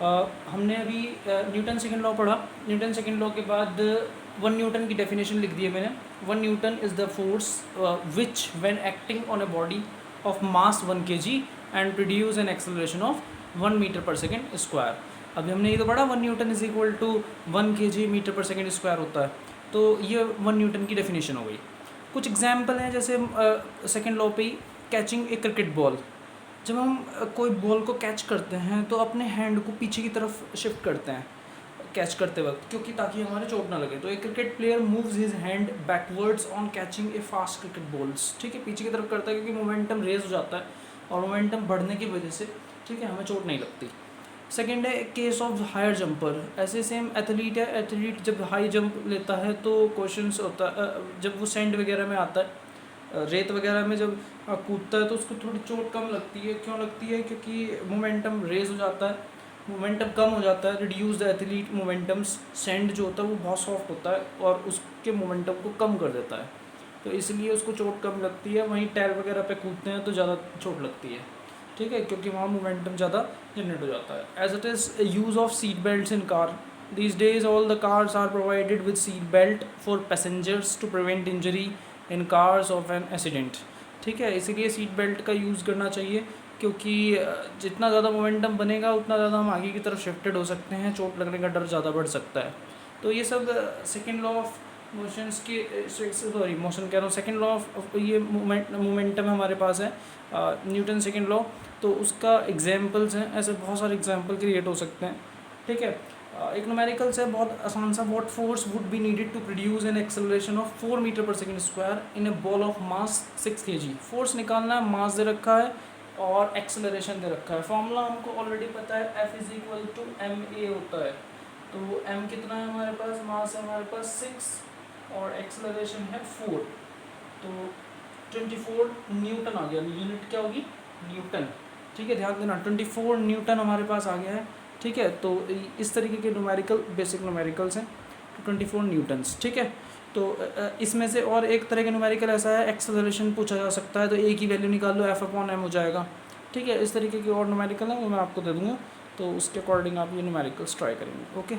हमने अभी Newton second law पढ़ा। न्यूटन सेकंड लॉ के बाद 1 न्यूटन की डेफिनेशन लिख दी है मैंने। 1 newton is the force which when acting on a body of mass 1 kg and produce an acceleration of 1 metre per second square. अभी हमने ये तो पढ़ा 1 newton is equal to 1 kg metre per second square होता है। तो ये 1 Newton की डेफिनेशन हो गई। कुछ एग्जाम्पल हैं, जैसे सेकेंड लॉ पे ही कैचिंग ए क्रिकेट बॉल। जब हम कोई बॉल को कैच करते हैं तो अपने हैंड को पीछे की तरफ शिफ्ट करते हैं कैच करते वक्त, क्योंकि ताकि हमारे चोट ना लगे। तो एक cricket player moves his hand backwards on catching A fast cricket balls. ठीक है, पीछे की तरफ करता है क्योंकि मोमेंटम रेज हो जाता है और मोमेंटम बढ़ने की वजह से ठीक है हमें चोट नहीं लगती। सेकेंड है केस ऑफ हायर जंपर। ऐसे सेम एथलीट है, एथलीट जब हाई जंप लेता है तो क्वेश्चंस होता है, जब वो सैंड वगैरह में आता है, रेत वगैरह में जब कूदता है तो उसको थोड़ी चोट कम लगती है। क्यों लगती है? क्योंकि मोमेंटम रेज हो जाता है, मोमेंटम कम हो जाता है। Reduce the athlete momentums. Sand जो होता है वो बहुत सॉफ्ट होता है और उसके मोमेंटम को कम कर देता है, तो इसलिए उसको चोट कम लगती है। वहीं टायर वगैरह पे कूदते हैं तो ज़्यादा चोट लगती है, ठीक है, क्योंकि वहाँ मोमेंटम ज़्यादा जनरेट हो जाता है। As it is use of seat belts in car. These days all the cars are provided with seat belt for passengers to prevent injury in cars of an accident। ठीक है, इसीलिए seat belt का use करना चाहिए, क्योंकि जितना ज़्यादा momentum बनेगा उतना ज़्यादा हम आगे की तरफ शिफ्टेड हो सकते हैं, चोट लगने का डर ज़्यादा बढ़ सकता है। तो ये सब सेकेंड लॉ ऑफ मोशंस के सॉरी मोशन कह रहा हूँ, सेकेंड लॉ ऑफ ये मोमेंटम हमारे पास है न्यूटन सेकेंड लॉ। तो उसका एग्जाम्पल्स हैं, ऐसे बहुत सारे एग्जाम्पल क्रिएट हो सकते हैं। ठीक है, एक न्यूमेरिकल्स है बहुत आसान सा। What force would be needed to produce an acceleration of 4 metre per second square in a ball of mass 6 kg। Force निकालना है, मास दे रखा है और एक्सेलरेशन दे रखा है। फॉर्मूला हमको ऑलरेडी पता है, F is equal to ma होता है। तो m कितना है हमारे पास? मास है हमारे पास 6 और एक्सेलरेशन है 4, तो 24 न्यूटन आ गया। यूनिट क्या होगी? न्यूटन। ठीक है, ध्यान देना 24 न्यूटन हमारे पास आ गया है। ठीक है, तो इस तरीके के न्यूमेरिकल बेसिक न्यूमेरिकल्स हैं, 24 न्यूटन्स। ठीक है, तो इसमें से और एक तरह का न्यूमेरिकल ऐसा है, एक्सेलरेशन पूछा जा सकता है, तो ए की वैल्यू निकाल लो, F/m हो जाएगा। ठीक है, इस तरीके के और न्यूमेरिकल हैं वो मैं आपको दे दूँगा, तो उसके अकॉर्डिंग आप ये न्यूमेरिकल्स ट्राई करेंगे। ओके।